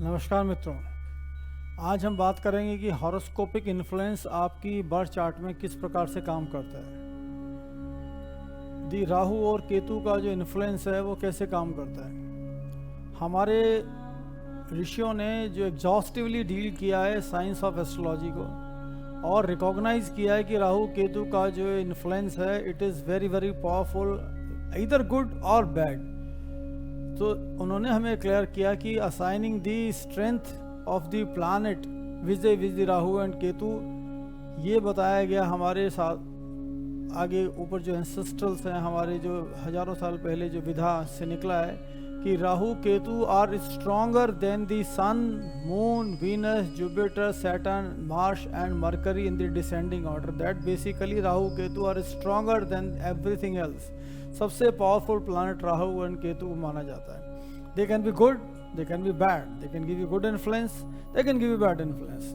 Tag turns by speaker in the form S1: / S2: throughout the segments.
S1: नमस्कार मित्रों, आज हम बात करेंगे कि हॉरोस्कोपिक इन्फ्लुएंस आपकी बर्थ चार्ट में किस प्रकार से काम करता है। दी राहु और केतु का जो इन्फ्लुएंस है वो कैसे काम करता है। हमारे ऋषियों ने जो एग्जॉस्टिवली डील किया है साइंस ऑफ एस्ट्रोलॉजी को और रिकॉग्नाइज किया है कि राहु केतु का जो इन्फ्लुएंस है it is very very powerful, either good और बैड। तो उन्होंने हमें क्लियर किया कि assigning the strength of the planet with Rahu and Ketu, ये बताया गया हमारे साथ आगे ऊपर जो एंसेस्ट्रल्स हैं, हमारे जो हजारों साल पहले जो विधा से निकला है कि Rahu Ketu are stronger than the sun, moon, Venus, Jupiter, Saturn, Mars and Mercury in the descending order. That basically Rahu Ketu are stronger than everything else. सबसे powerful planet Rahu and Ketu माना जाता है। They can be good, they can be bad, they can give you good influence, they can give you bad influence.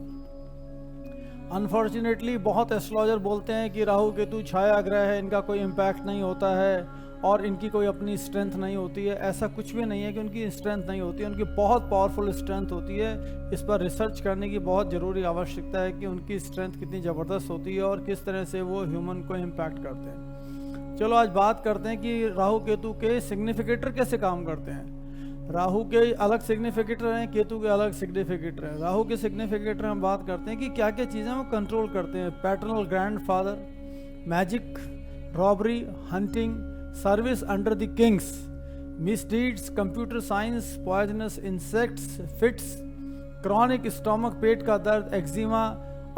S1: Unfortunately बहुत astrologer बोलते हैं कि राहु केतु छाया ग्रह है, इनका कोई इम्पैक्ट नहीं होता है और इनकी कोई अपनी स्ट्रेंथ नहीं होती है। ऐसा कुछ भी नहीं है कि उनकी स्ट्रेंथ नहीं होती है, उनकी बहुत पावरफुल स्ट्रेंथ होती है। इस पर रिसर्च करने की बहुत ज़रूरी आवश्यकता है कि उनकी स्ट्रेंथ कितनी ज़बरदस्त होती है और किस तरह से वो ह्यूमन को इम्पैक्ट करते हैं। चलो आज बात करते हैं कि राहु केतु के सिग्निफिकेटर कैसे काम करते हैं। राहु के अलग सिग्निफिकेटर हैं, केतु के अलग सिग्निफिकेटर हैं। राहु के सिग्निफिकेटर हम बात करते हैं कि क्या क्या चीज़ें वो कंट्रोल करते हैं। Paternal grandfather, magic, robbery, hunting, service under the kings, misdeeds, computer science, poisonous insects, fits, chronic stomach, पेट का दर्द, एक्जिमा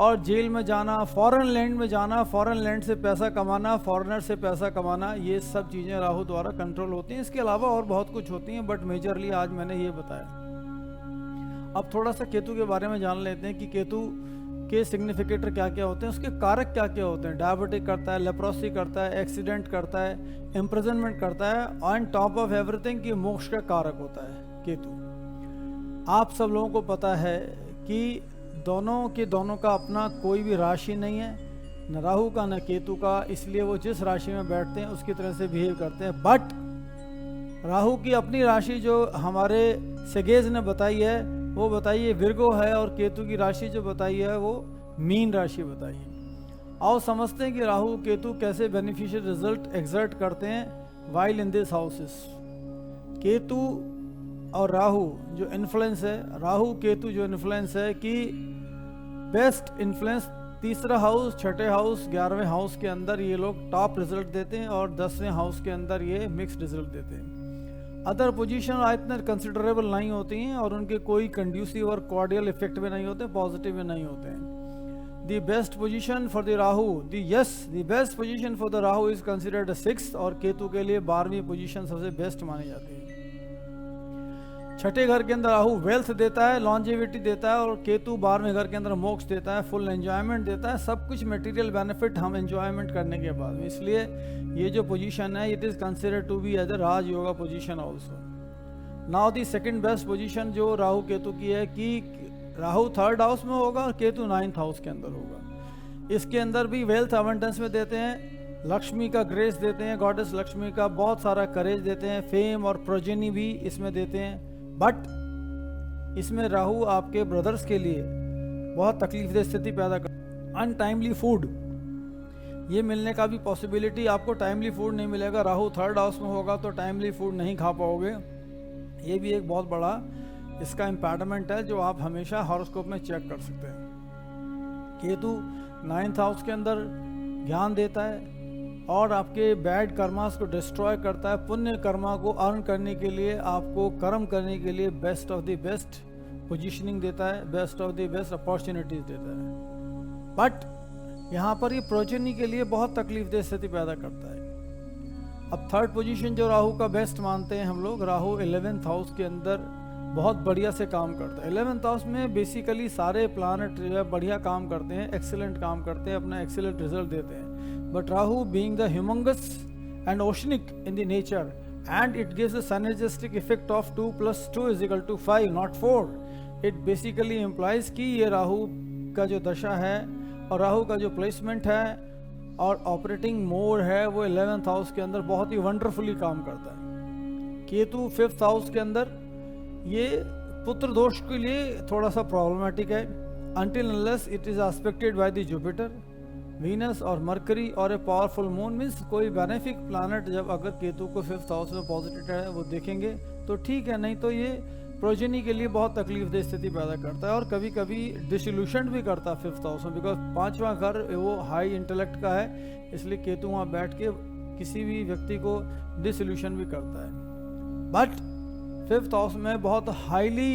S1: और जेल में जाना, फॉरेन लैंड में जाना, फॉरेन लैंड से पैसा कमाना, फॉरेनर से पैसा कमाना, ये सब चीज़ें राहु द्वारा कंट्रोल होती हैं। इसके अलावा और बहुत कुछ होती हैं, बट मेजरली आज मैंने ये बताया। अब थोड़ा सा केतु के बारे में जान लेते हैं कि केतु के सिग्निफिकेटर क्या क्या होते हैं, उसके कारक क्या क्या होते हैं। डायबिटिक करता है, लेप्रोसी करता है, एक्सीडेंट करता है, इम्प्रिजनमेंट करता है, ऑन टॉप ऑफ एवरीथिंग की मोक्ष का कारक होता है केतु। आप सब लोगों को पता है कि दोनों का अपना कोई भी राशि नहीं है, न राहु का न केतु का, इसलिए वो जिस राशि में बैठते हैं उसकी तरह से बिहेव करते हैं। बट राहु की अपनी राशि जो हमारे सेगेज ने बताई है वो बताइए विर्गो है और केतु की राशि जो बताई है वो मीन राशि बताई है। आओ समझते हैं कि राहु केतु कैसे बेनिफिशियल रिजल्ट एग्जर्ट करते हैं while in this houses. Ketu और राहु जो इन्फ्लुएंस है, राहु केतु जो इन्फ्लुएंस है कि बेस्ट इन्फ्लुएंस तीसरा हाउस, छठे हाउस, 11वें हाउस के अंदर ये लोग टॉप रिजल्ट देते हैं और 10वें हाउस के अंदर ये मिक्स्ड रिजल्ट देते हैं। अदर पोजीशन इतने कंसिडरेबल नहीं होती हैं और उनके कोई कंड्यूसिव और कॉर्डियल इफेक्ट भी नहीं होते, पॉजिटिव भी नहीं होते हैं। The best position for the Rahu, the best position for the Rahu is considered 6th और केतु के लिए 12वीं पोजीशन सबसे बेस्ट मानी जाती है। छठे घर के अंदर राहु वेल्थ देता है, लॉन्जेविटी देता है और केतु 12वें घर के अंदर मोक्ष देता है, फुल एंजॉयमेंट देता है, सब कुछ मटेरियल बेनिफिट हम एंजॉयमेंट करने के बाद में। इसलिए ये जो पोजीशन है it is considered to be as a raj yoga position also. Now the second best position जो राहु केतु की है कि राहु 3rd हाउस में होगा और केतु 9th हाउस के अंदर होगा। इसके अंदर भी वेल्थ अबंडेंस में देते हैं, लक्ष्मी का ग्रेस देते हैं, गॉडेस लक्ष्मी का बहुत सारा करेज देते हैं, फेम और प्रोजेनी भी इसमें देते हैं। बट इसमें राहु आपके ब्रदर्स के लिए बहुत तकलीफदेह स्थिति पैदा कर। अनटाइमली फूड ये मिलने का भी पॉसिबिलिटी, आपको टाइमली फूड नहीं मिलेगा। राहु 3rd हाउस में होगा तो टाइमली फूड नहीं खा पाओगे। ये भी एक बहुत बड़ा इसका इम्पैक्टमेंट है जो आप हमेशा हॉरोस्कोप में चेक कर सकते हैं। केतु 9th हाउस के अंदर ज्ञान देता है और आपके बैड कर्मास को डिस्ट्रॉय करता है। पुण्य कर्मा को अर्न करने के लिए, आपको कर्म करने के लिए best of the best positioning देता है, best of the best opportunities देता है। बट यहाँ पर ये प्रोजेनी के लिए बहुत तकलीफदेह स्थिति पैदा करता है। अब 3rd पोजीशन जो राहु का बेस्ट मानते हैं हम लोग, राहु 11th हाउस के अंदर बहुत बढ़िया से काम करता है। 11th हाउस में बेसिकली सारे प्लानेट जो है बढ़िया काम करते हैं, एक्सीलेंट काम करते हैं, अपना एक्सीलेंट रिजल्ट देते हैं। But Rahu being the humongous and oceanic in the nature, and it gives a synergistic effect of 2 + 2 = 5, not 4. It basically implies कि ये राहु का जो दशा है और राहु का जो प्लेसमेंट है और ऑपरेटिंग मोड है वो 11th हाउस के अंदर बहुत ही वंडरफुली काम करता है। केतु 5th हाउस के अंदर ये पुत्र दोष के लिए थोड़ा सा प्रॉब्लमेटिक है, until unless it is aspected by the Jupiter, Venus और मरकरी और ए पावरफुल मून, मीन्स कोई बेनिफिक प्लानट जब अगर केतु को 5th हाउस में पॉजिटिव है वो देखेंगे तो ठीक है, नहीं तो ये प्रोजेनी के लिए बहुत तकलीफदेह स्थिति पैदा करता है और कभी कभी डिसोल्यूशन भी करता है 5th हाउस में, बिकॉज 5वां घर वो हाई इंटेलेक्ट का है, इसलिए केतु वहाँ बैठ के किसी भी व्यक्ति को डिसोल्यूशन भी करता है। बट 5th हाउस में बहुत हाईली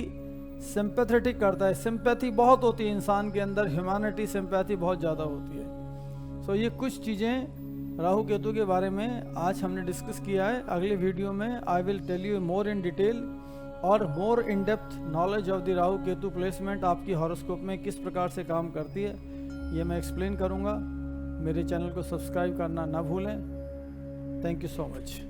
S1: सिंपैथेटिक करता है, सिंपैथी बहुत होती है इंसान के अंदर, ह्यूमैनिटी सिंपैथी बहुत ज़्यादा होती है। सो ये कुछ चीज़ें राहु केतु के बारे में आज हमने डिस्कस किया है। अगले वीडियो में I will tell you more in detail और more in depth knowledge of the Rahu Ketu placement आपकी हॉरोस्कोप में किस प्रकार से काम करती है, ये मैं एक्सप्लेन करूँगा। मेरे चैनल को सब्सक्राइब करना ना भूलें। Thank you so much.